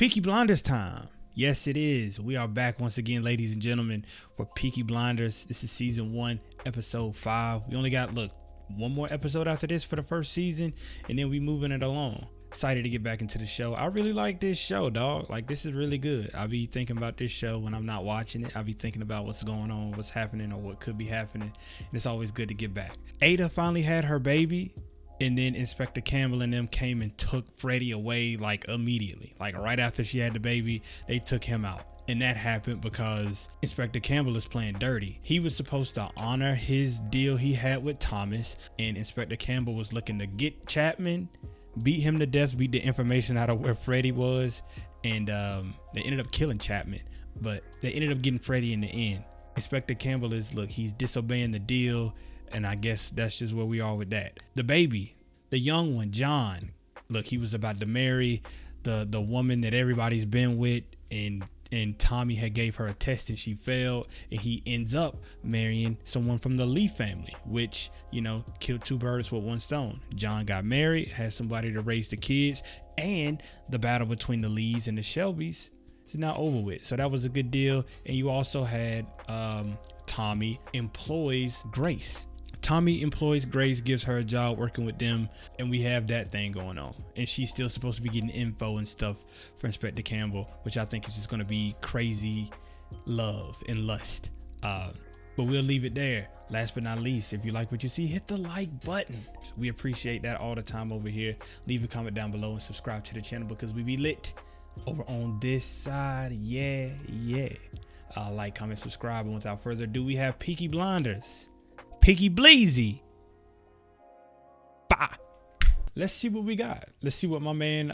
Peaky Blinders time. Yes, it is. We are back once again, ladies and gentlemen, for Peaky Blinders. This is season 1, episode 5. We only got, one more episode after this for the first season, and then we moving it along. Excited to get back into the show. I really like this show, dog. Like, this is really good. I be thinking about this show when I'm not watching it. I be thinking about what's going on, what's happening, or what could be happening. And it's always good to get back. Ada finally had her baby. And then Inspector Campbell and them came and took Freddie away like immediately. Like right after she had the baby, they took him out. And that happened because Inspector Campbell is playing dirty. He was supposed to honor his deal he had with Thomas. And Inspector Campbell was looking to get Chapman, beat him to death, beat the information out of where Freddie was. And they ended up killing Chapman. But they ended up getting Freddie in the end. Inspector Campbell is, he's disobeying the deal. And I guess that's just where we are with that. The baby, the young one, John. Look, he was about to marry the woman that everybody's been with, and Tommy had gave her a test and she failed, and he ends up marrying someone from the Lee family, which, killed two birds with one stone. John got married, had somebody to raise the kids, and the battle between the Lees and the Shelbys is now over with. So that was a good deal. And you also had Tommy employs Grace. Tommy employs Grace, gives her a job working with them, and we have that thing going on. And she's still supposed to be getting info and stuff for Inspector Campbell, which I think is just going to be crazy love and lust. But we'll leave it there. Last but not least, if you like what you see, hit the like button. We appreciate that all the time over here. Leave a comment down below and subscribe to the channel because we be lit over on this side. Yeah. Like, comment, subscribe, and without further ado, we have Peaky Blinders. Peaky Bleezy. Bah. Let's see what we got. Let's see what my man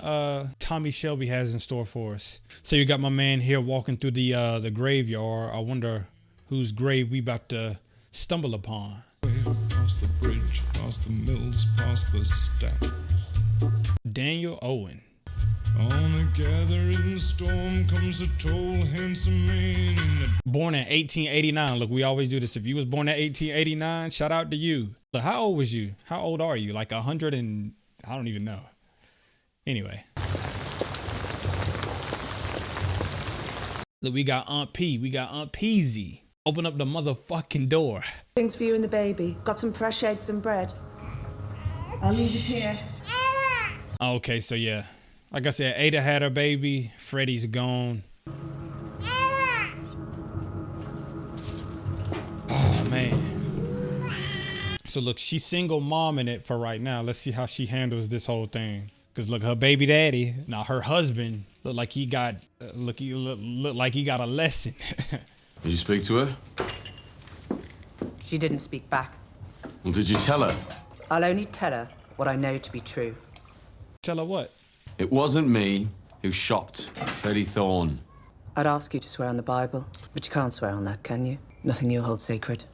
Tommy Shelby has in store for us. So you got my man here walking through the graveyard. I wonder whose grave we about to stumble upon. Past the bridge, past the mills, past the stacks. Daniel Owen. On a gathering storm comes a tall, handsome man in the... Born in 1889. Look, we always do this. If you was born in 1889, shout out to you. Look, how old was you? How old are you? Like 100 and... I don't even know. Anyway. Look, we got Aunt P. We got Aunt Peasy. Open up the motherfucking door. Things for you and the baby. Got some fresh eggs and bread. I'll leave it here. Okay, so yeah. Like I said, Ada had her baby. Freddie's gone. Oh, man. So, look, she's single momming it for right now. Let's see how she handles this whole thing. Because, look, her baby daddy, now her husband, look like he got, look like he got a lesson. Did you speak to her? She didn't speak back. Well, did you tell her? I'll only tell her what I know to be true. Tell her what? It wasn't me who shot Freddie Thorne. I'd ask you to swear on the Bible, but you can't swear on that, can you? Nothing you hold sacred.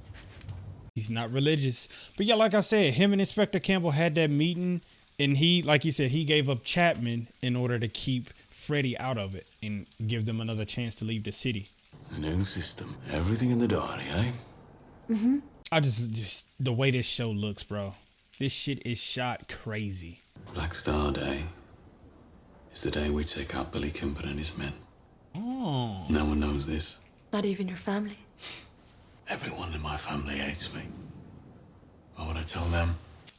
He's not religious. But yeah, like I said, him and Inspector Campbell had that meeting, and he, like he said, he gave up Chapman in order to keep Freddie out of it and give them another chance to leave the city. The new system. Everything in the diary, eh? Mm-hmm. I just the way this show looks, bro. This shit is shot crazy. Black Star Day is the day we take out Billy Kimball and his men. Oh. No one knows this. Not even your family? Everyone in my family hates me. Why would I tell them?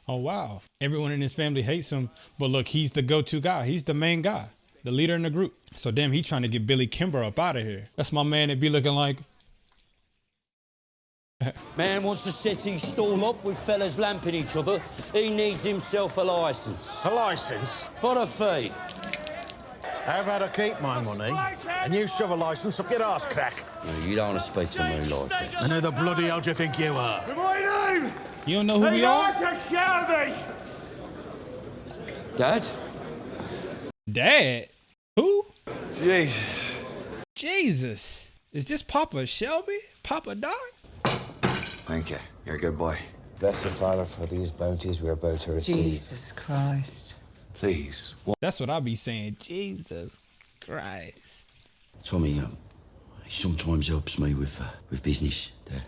Oh, wow. Everyone in his family hates him. But look, he's the go-to guy. He's the main guy. The leader in the group. So damn, he trying to get Billy Kimber up out of here. That's my man that be looking like... Man wants to set his stall up with fellas lamping each other. He needs himself a licence. A licence? For a fee. How about I keep my money and you shove a licence up your arse crack? No, you don't want to speak to me like that. And who the bloody hell do you think you are? My name! You don't know who we are? Shelby! Dad? Dad? Who? Jesus. Jesus. Is this Papa Shelby? Papa Doc? Thank you. You're a good boy. Bless the Father for these bounties we're about to receive. Jesus Christ. Please. That's what I be saying. Jesus Christ. Tommy, he sometimes helps me with business, Dad.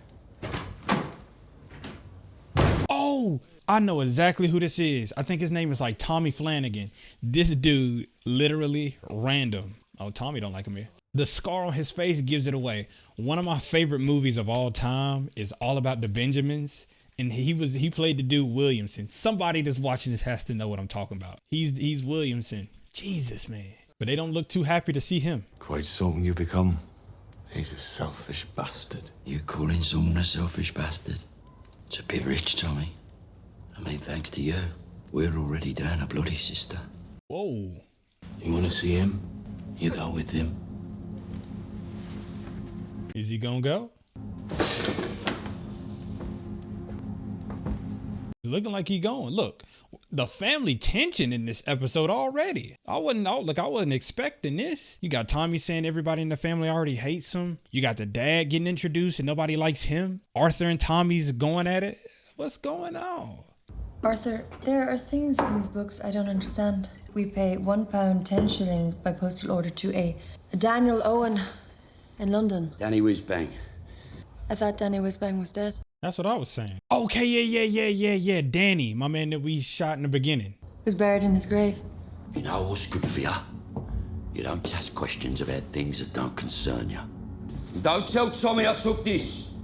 Oh, I know exactly who this is. I think his name is like Tommy Flanagan. This dude, literally random. Oh, Tommy don't like him here. The scar on his face gives it away. One of my favorite movies of all time is All About the Benjamins. And he played the dude Williamson. Somebody that's watching this has to know what I'm talking about. He's Williamson. Jesus, man. But they don't look too happy to see him. Quite something you become. He's a selfish bastard. You calling someone a selfish bastard? It's a bit rich, Tommy. I mean, thanks to you, we're already down a bloody sister. Whoa. You want to see him? You go with him. Is he gonna go? Looking like he going. Look, the family tension in this episode already. I wasn't expecting this. You got Tommy saying everybody in the family already hates him. You got the dad getting introduced and nobody likes him. Arthur and Tommy's going at it. What's going on? Arthur, there are things in these books I don't understand. We pay £1 10 shilling by postal order to a Daniel Owen in London. Danny Whizbang. I thought Danny Whizbang was dead. That's what I was saying. Okay, yeah. Danny, my man that we shot in the beginning. Was buried in his grave. You know what's good for you? You don't ask questions about things that don't concern you. Don't tell Tommy I took this.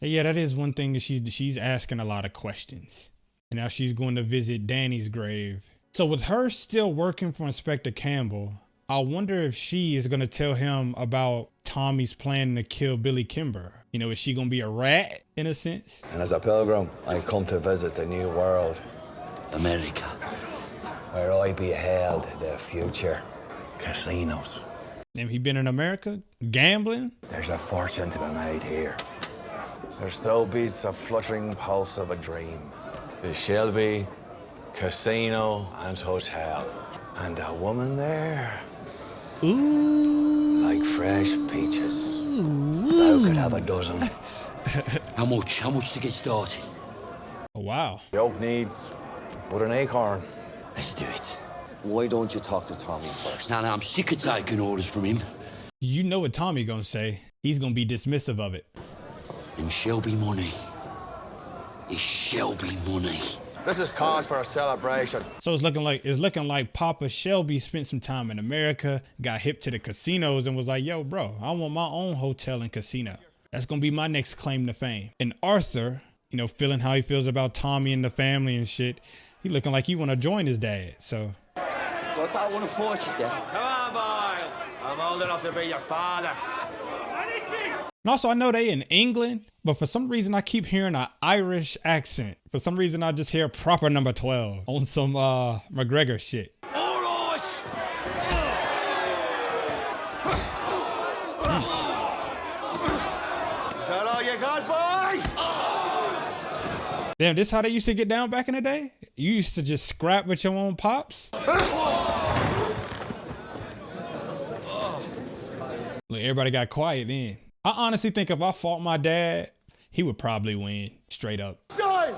Yeah, that is one thing that she's asking a lot of questions. And now she's going to visit Danny's grave. So with her still working for Inspector Campbell, I wonder if she is going to tell him about Tommy's plan to kill Billy Kimber. You know, is she going to be a rat in a sense? And as a pilgrim, I come to visit the new world. America. Where I beheld the future. Casinos. And he been in America? Gambling? There's a fortune to be made here. There's still beats a fluttering pulse of a dream. The Shelby, casino and hotel. And a woman there. Ooh. Like fresh peaches. Thou could have a dozen. How much? How much to get started? Oh, wow. The oak needs but an acorn. Let's do it. Why don't you talk to Tommy first? No, I'm sick of taking orders from him. You know what Tommy gonna say. He's gonna be dismissive of it. And Shelby money. It's Shelby money. This is cause for a celebration. So it's looking like Papa Shelby spent some time in America, got hip to the casinos and was like, yo, bro, I want my own hotel and casino. That's going to be my next claim to fame. And Arthur, you know, feeling how he feels about Tommy and the family and shit, he looking like he want to join his dad. So. Well, I want to fight you, Dad. Come on, boy. I'm old enough to be your father. And also, I know they in England, but for some reason, I keep hearing an Irish accent. For some reason, I just hear proper number 12 on some McGregor shit. All right. Is that all you got, boy? Damn, this how they used to get down back in the day? You used to just scrap with your own pops? Look, everybody got quiet then. I honestly think if I fought my dad, he would probably win, straight up. Son,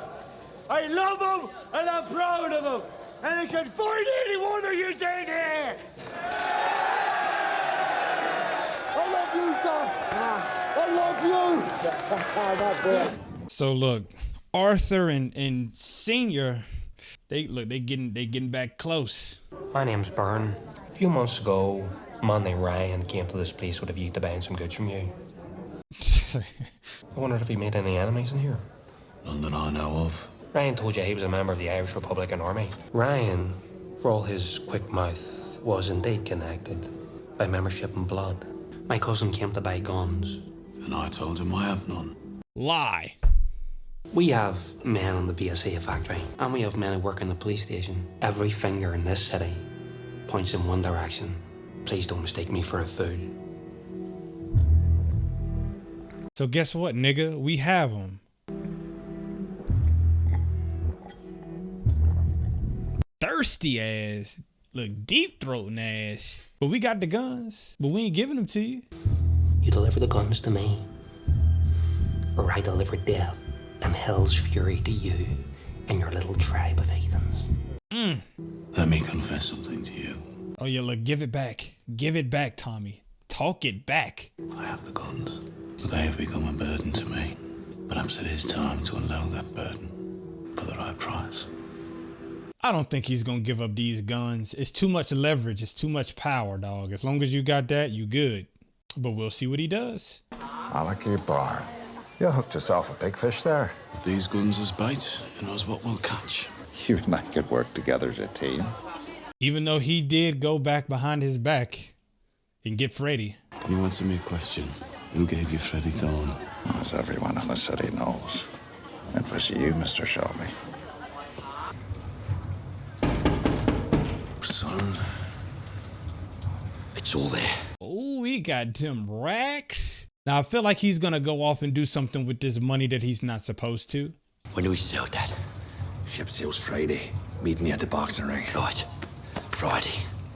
I love him and I'm proud of him. And I can fight any one of you in here. I love you, Doc. I love you. So look, Arthur and Senior, they getting back close. My name's Byrne. A few months ago, a man named Ryan came to this place with a view to buying some goods from you. I wondered if he made any enemies in here. None that I know of. Ryan told you he was a member of the Irish Republican Army. Ryan, for all his quick mouth, was indeed connected by membership and blood. My cousin came to buy guns. And I told him I have none. Lie. We have men in the BSA factory, and we have men who work in the police station. Every finger in this city points in one direction. Please don't mistake me for a fool. So guess what, nigga? We have them. Thirsty ass. Look, deep throating ass. But we got the guns, but we ain't giving them to you. You deliver the guns to me, or I deliver death and hell's fury to you and your little tribe of heathens. Let me confess something to you. Oh yeah, look, give it back. Give it back, Tommy. Talk it back. I have the guns, but they have become a burden to me. Perhaps it is time to unload that burden for the right price. I don't think he's gonna give up these guns. It's too much leverage. It's too much power, dog. As long as you got that, you good. But we'll see what he does. Malachi Barn. You hooked yourself a big fish there. With these guns as bait, who knows what we'll catch. You and I could work together as a team. Even though he did go back behind his back, he can get Freddy. Can you answer me a question? Who gave you Freddie Thorne? As everyone in the city knows, it was you, Mr. Shelby. Son. It's all there. Oh, he got them racks. Now, I feel like he's going to go off and do something with this money that he's not supposed to. When do we sell that? Ship sails Friday. Meet me at the boxing ring. Right.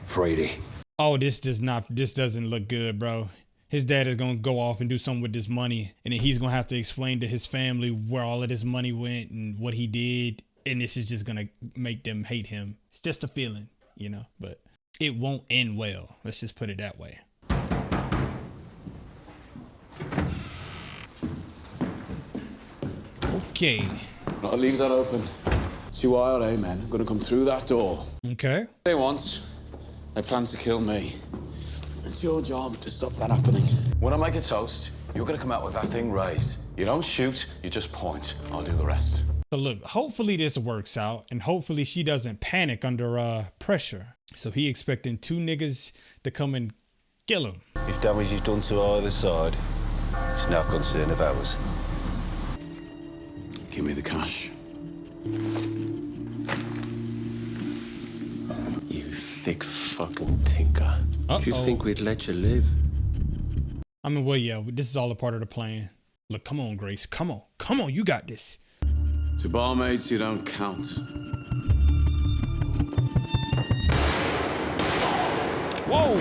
Friday. Oh, this doesn't look good, bro. His dad is going to go off and do something with this money. And then he's going to have to explain to his family where all of this money went and what he did. And this is just going to make them hate him. It's just a feeling, you know, but it won't end well. Let's just put it that way. Okay. I'll leave that open. Two IRA men are going to come through that door. Okay. They want. They plan to kill me. It's your job to stop that happening. When I make a toast, you're going to come out with that thing raised. You don't shoot, you just point. I'll do the rest. So look, hopefully this works out, and hopefully she doesn't panic under pressure. So he expecting two niggas to come and kill him. If damage is done to either side, it's no concern of ours. Give me the cash. You thick fucking tinker. You think we'd let you live? I mean, well, yeah, this is all a part of the plan. Look, come on, Grace. Come on, you got this. To barmaids, you don't count. Whoa!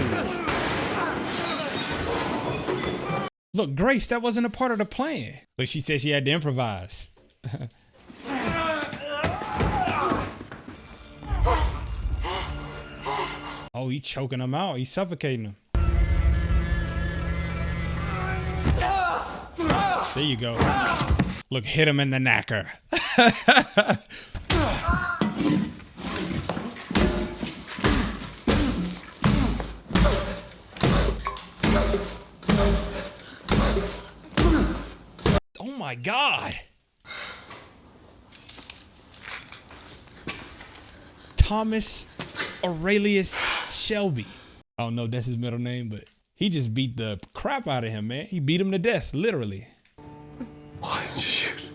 Look, Grace, that wasn't a part of the plan. But she said she had to improvise. Oh, he choking him out. He's suffocating him. There you go. Look, hit him in the knacker. Oh my God. Thomas Aurelius Shelby. I don't know if that's his middle name, but he just beat the crap out of him, man. He beat him to death, literally. Why did you shoot?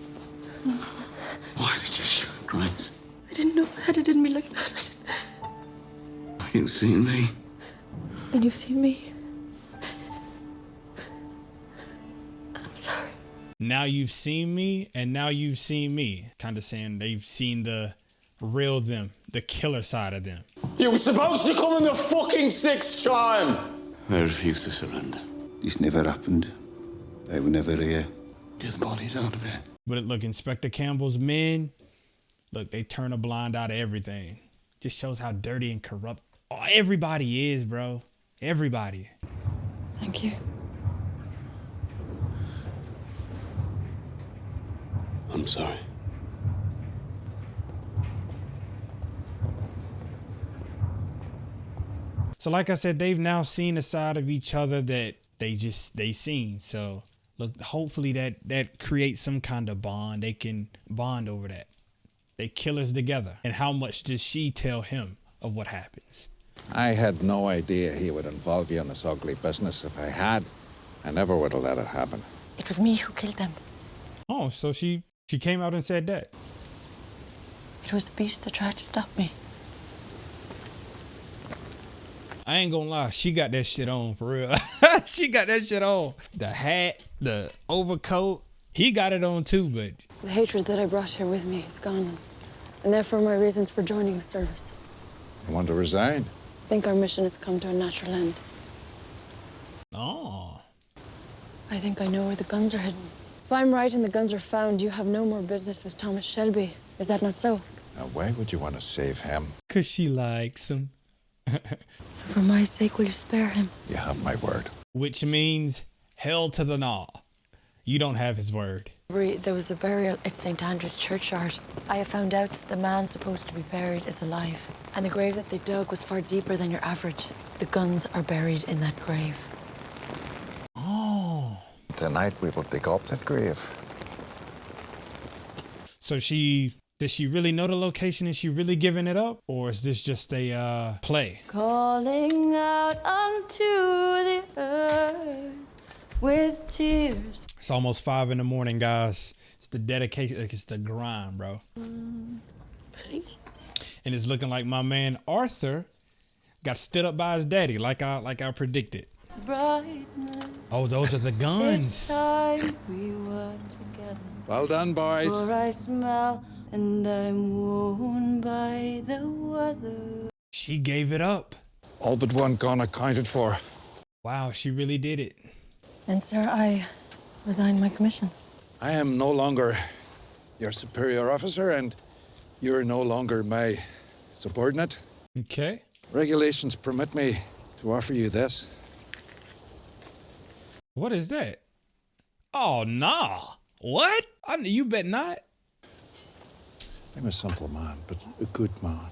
Why did you shoot, Grace? I didn't know I had it in me like that. You've seen me. And you've seen me. I'm sorry. Now you've seen me, and now you've seen me. Kind of saying they've seen the real them, the killer side of them. You were supposed to come in the fucking sixth time. I refuse to surrender. This never happened. They were never here. Get the bodies out of here. But look, Inspector Campbell's men, look, they turn a blind eye to everything. Just shows how dirty and corrupt everybody is, bro. Everybody. Thank you. I'm sorry. So like I said, they've now seen a side of each other that they seen. So look, hopefully that creates some kind of bond. They can bond over that. They killers together. And how much does she tell him of what happens? I had no idea he would involve you in this ugly business. If I had, I never would have let it happen. It was me who killed them. Oh, so she came out and said that. It was the beast that tried to stop me. I ain't gonna lie, she got that shit on for real. She got that shit on. The hat, the overcoat, he got it on too, but... The hatred that I brought here with me is gone. And therefore my reasons for joining the service. You want to resign? I think our mission has come to a natural end. Oh. I think I know where the guns are hidden. If I'm right and the guns are found, you have no more business with Thomas Shelby. Is that not so? Now, why would you want to save him? 'Cause she likes him. So for my sake, will you spare him? You have my word. Which means hell to the gnaw. You don't have his word. There was a burial at St. Andrew's churchyard. I have found out that the man supposed to be buried is alive. And the grave that they dug was far deeper than your average. The guns are buried in that grave. Oh. Tonight we will dig up that grave. So does she really know the location? Is she really giving it up? Or is this just a play? Calling out unto the earth with tears. It's almost 5 in the morning, guys. It's the dedication, it's the grind, bro. Please. And it's looking like my man Arthur got stood up by his daddy, like I predicted. Brightness. Oh, those are the guns. It's time we were together. Well done, boys. For I smell and I'm worn by the weather. She gave it up. All but one gun accounted for. Wow, she really did it. Then, sir, I resign my commission. I am no longer your superior officer, and you're no longer my subordinate. Okay. Regulations permit me to offer you this. What is that? Oh, nah. What? You bet not. I'm a simple man, but a good man.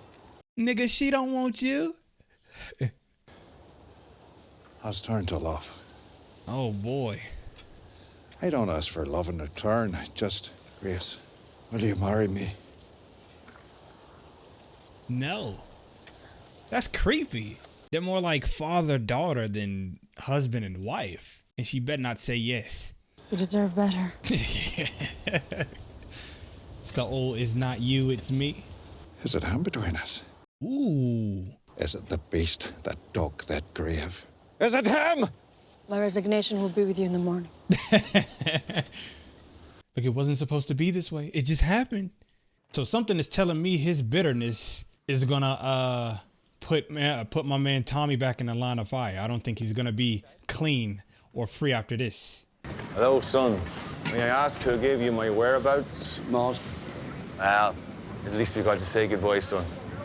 Nigga, she don't want you. Has turned to love. Oh, boy. I don't ask for love in return, just grace. Will you marry me? No. That's creepy. They're more like father-daughter than husband and wife. And she better not say yes. You deserve better. It's the old, it's not you, it's me. Is it him between us? Ooh. Is it the beast that dug that grave? Is it him? My resignation will be with you in the morning. Like, it wasn't supposed to be this way. It just happened. So something is telling me his bitterness is gonna put my man Tommy back in the line of fire. I don't think he's gonna be clean or free after this. Hello, son. May I ask who gave you my whereabouts? Mars, Well, at least we got to say goodbye, son.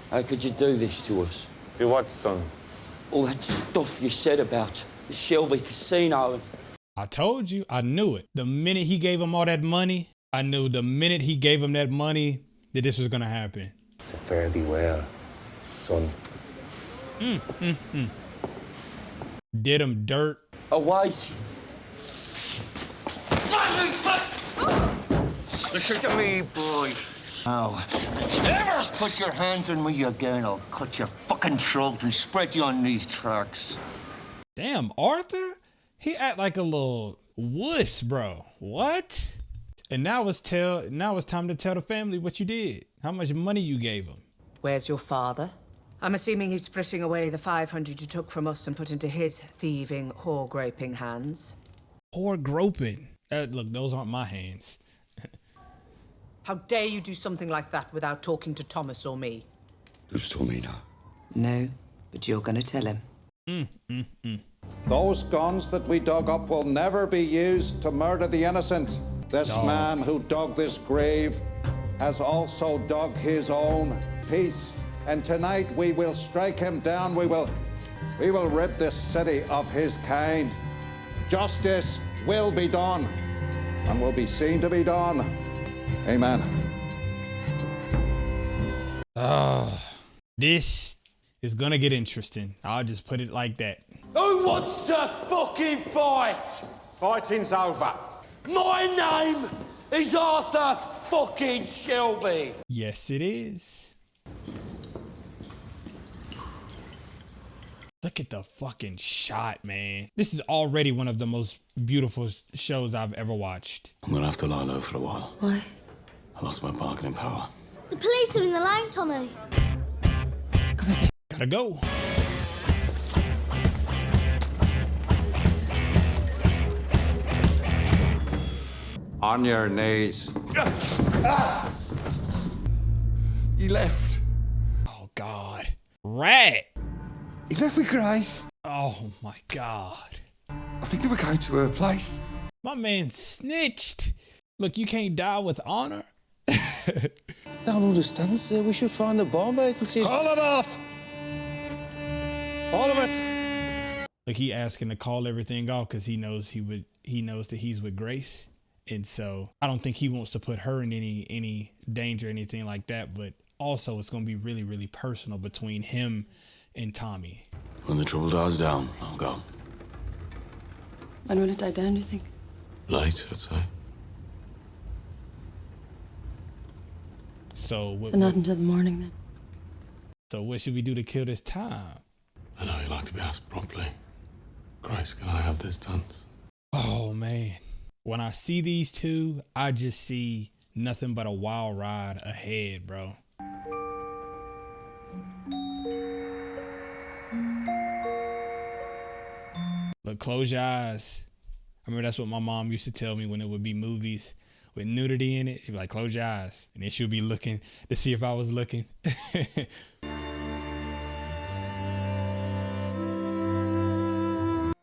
how could you do this to us? Do what, son? All that stuff you said about the Shelby casino. I told you, I knew it. The minute he gave him all that money, I knew the minute he gave him that money that this was gonna happen. Fare thee well, son. Did him dirt. Oh, wait. Listen to me, boy. Now, ever put your hands on me again, I'll cut your fucking throat and spread you on these tracks. Damn, Arthur? He act like a little wuss, bro. What? And now it's time to tell the family what you did. How much money you gave him. Where's your father? I'm assuming he's fritting away the 500 you took from us and put into his thieving, whore-groping hands. Whore groping. Look, those aren't my hands. How dare you do something like that without talking to Thomas or me? Who's told me now? No, but you're gonna tell him. Those guns that we dug up will never be used to murder the innocent. This man who dug this grave has also dug his own peace. And tonight we will strike him down. We will rid this city of his kind. Justice will be done and will be seen to be done. Amen. This is gonna get interesting. I'll just put it like that. Who wants to fucking fight? Fighting's over. My name is Arthur fucking Shelby. Yes, it is. Look at the fucking shot, man. This is already one of the most beautiful shows I've ever watched. I'm gonna have to lie low for a while. Why? I lost my bargaining power. The police are in the line, Tommy. Gotta go. On your knees. He left. Oh, God. Rat. He left with Grace. Oh, my God. I think they were going to her place. My man snitched. Look, you can't die with honor. Don't understand, sir. We should find the bomb vacancies. Call it off! All of it! Like, he asking to call everything off because he knows that he's with Grace. And so I don't think he wants to put her in any danger or anything like that. But also it's going to be really, really personal between him and Tommy. When the trouble dies down, I'll go. When will it die down, do you think? Late, I'd say. So not until the morning then. So what should we do to kill this time? I know you like to be asked properly. Grace, can I have this dance? Oh man. When I see these two, I just see nothing but a wild ride ahead, bro. Look, close your eyes. I remember that's what my mom used to tell me when it would be movies with nudity in it. She'd be like, close your eyes. And then she'll be looking to see if I was looking.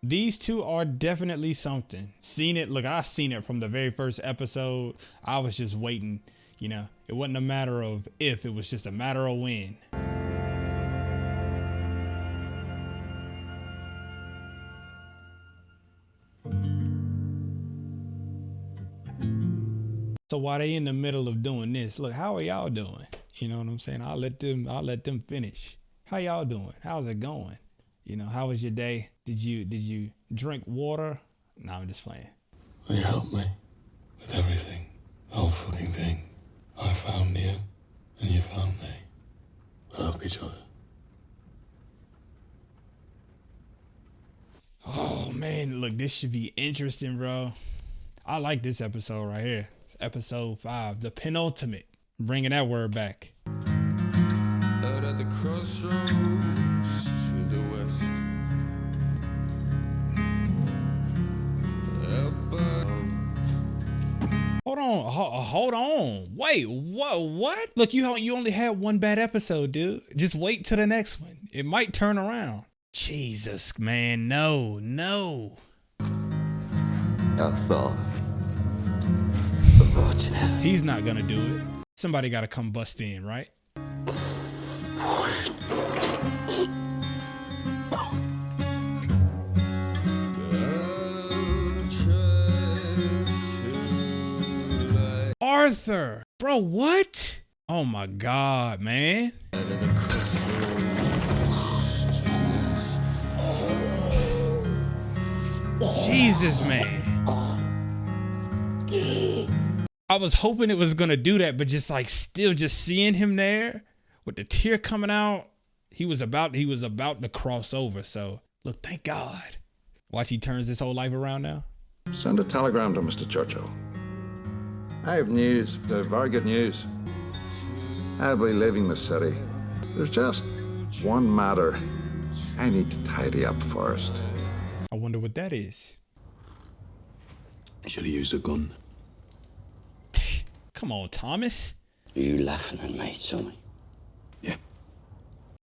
These two are definitely something. Seen it. Look, I seen it from the very first episode. I was just waiting. You know, it wasn't a matter of if, it was just a matter of when. So while they in the middle of doing this, look, how are y'all doing? You know what I'm saying? I'll let them finish. How y'all doing? How's it going? You know, how was your day? Did you drink water? No, I'm just playing. Will you help me with everything? The whole fucking thing. I found you, and you found me. We'll help each other. Oh man, look, this should be interesting, bro. I like this episode right here. It's episode 5, the penultimate. Bringing that word back. Out at the crossroads to the west. Hold on. Wait, what? Look, you only had one bad episode, dude. Just wait till the next one. It might turn around. Jesus, man, no. I thought. He's not gonna do it. Somebody gotta come bust in, right? Arthur, bro, what? Oh my God, man. Jesus, man. I was hoping it was gonna do that, but just like still just seeing him there with the tear coming out, he was about to cross over. So look, thank God. Watch, he turns his whole life around now. Send a telegram to Mr. Churchill. I have news, very good news. I'll be leaving the city. There's just one matter I need to tidy up first. I wonder what that is. Should have used a gun. Come on, Thomas. Are you laughing at me, Tommy? Yeah.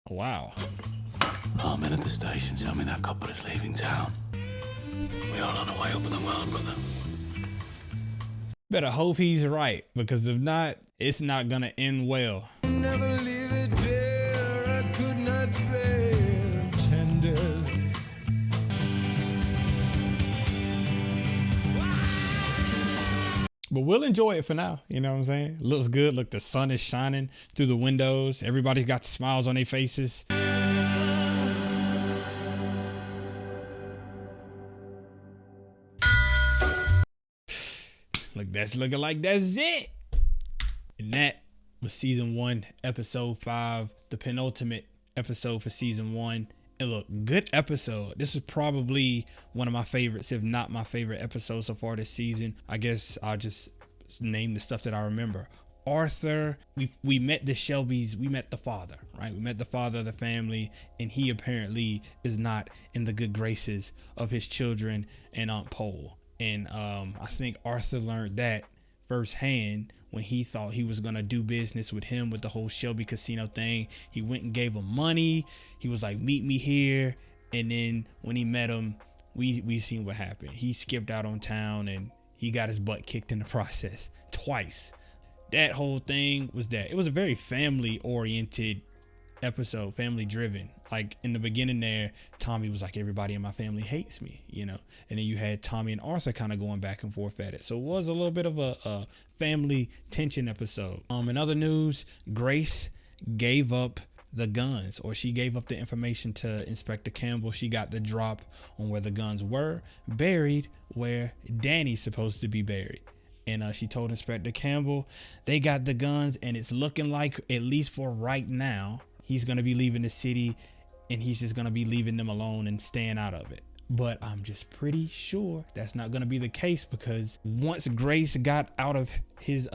Wow. Our men at the station tell me that couple is leaving town. We are on our way up in the world, brother. Better hope he's right, because if not, it's not gonna end well. Never leave it there, I could not bear tender. But we'll enjoy it for now. You know what I'm saying? Looks good. Look, the sun is shining through the windows. Everybody's got smiles on their faces. Look, that's looking like that's it. And that was season 1, episode 5, the penultimate episode for season 1. And look, good episode. This is probably one of my favorites, if not my favorite episode so far this season. I guess I'll just name the stuff that I remember. Arthur, we met the Shelbys, we met the father, right? We met the father of the family, and he apparently is not in the good graces of his children and Aunt Pole. And I think Arthur learned that firsthand when he thought he was gonna do business with him with the whole Shelby casino thing. He went and gave him money. He was like, meet me here. And then when he met him, we seen what happened. He skipped out on town and he got his butt kicked in the process twice. That whole thing was that. It was a very family oriented episode, family driven. Like in the beginning there, Tommy was like, everybody in my family hates me, you know, and then you had Tommy and Arthur kind of going back and forth at it. So it was a little bit of a family tension episode. In other news, Grace gave up the guns, or she gave up the information to Inspector Campbell. She got the drop on where the guns were buried, where Danny's supposed to be buried. And she told Inspector Campbell they got the guns, and it's looking like, at least for right now, he's going to be leaving the city, and he's just going to be leaving them alone and staying out of it. But I'm just pretty sure that's not going to be the case, because once Grace got out of his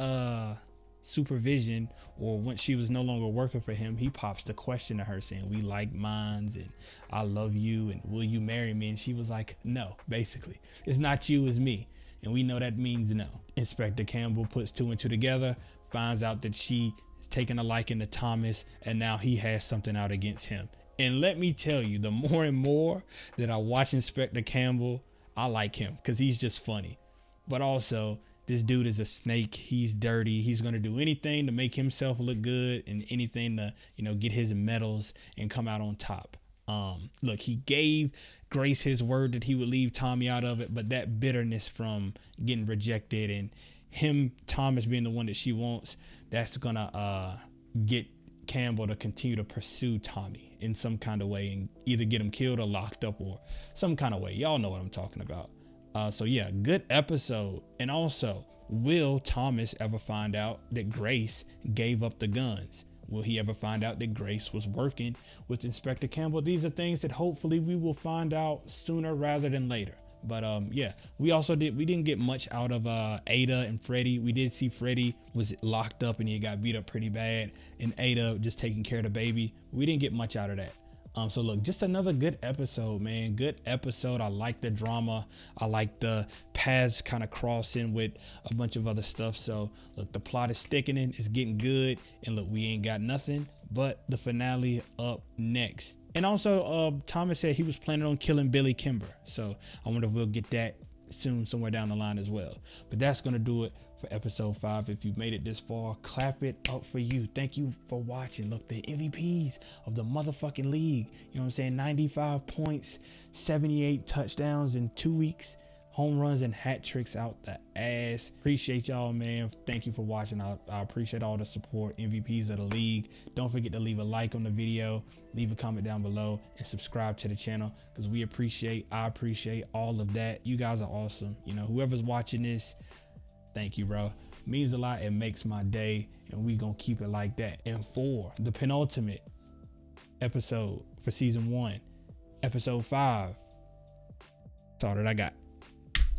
supervision, or once she was no longer working for him, he pops the question to her saying, we like minds, and I love you, and will you marry me? And she was like, no, basically. It's not you, it's me. And we know that means no. Inspector Campbell puts two and two together, finds out that she is taking a liking to Thomas, and now he has something out against him. And let me tell you, the more and more that I watch Inspector Campbell, I like him because he's just funny. But also, this dude is a snake. He's dirty. He's going to do anything to make himself look good, and anything to, you know, get his medals and come out on top. Look, he gave Grace his word that he would leave Tommy out of it, but that bitterness from getting rejected and him, Thomas, being the one that she wants, that's gonna get Campbell to continue to pursue Tommy in some kind of way and either get him killed or locked up or some kind of way. Y'all know what I'm talking about. So yeah, good episode. And also, will Thomas ever find out that Grace gave up the guns? Will he ever find out that Grace was working with Inspector Campbell? These are things that hopefully we will find out sooner rather than later. But yeah, we didn't get much out of Ada and Freddie. We did see Freddie was locked up and he got beat up pretty bad, and Ada just taking care of the baby. We didn't get much out of that. So look, just another good episode, man. Good episode. I like the drama. I like the paths kind of crossing with a bunch of other stuff. So look, the plot is thickening. It's getting good. And look, we ain't got nothing but the finale up next. And also, Thomas said he was planning on killing Billy Kimber. So I wonder if we'll get that soon, somewhere down the line as well. But that's going to do it for episode 5. If you've made it this far, clap it up for you. Thank you for watching. Look, the MVPs of the motherfucking league. You know what I'm saying? 95 points, 78 touchdowns in 2 weeks. Home runs and hat tricks out the ass. Appreciate y'all, man. Thank you for watching. I appreciate all the support. MVPs of the league. Don't forget to leave a like on the video, leave a comment down below, and subscribe to the channel, because I appreciate all of that. You guys are awesome. You know, whoever's watching this, thank you, bro. Means a lot. It makes my day, and we gonna keep it like that. And for the penultimate episode for season 1, episode 5, that's all that I got.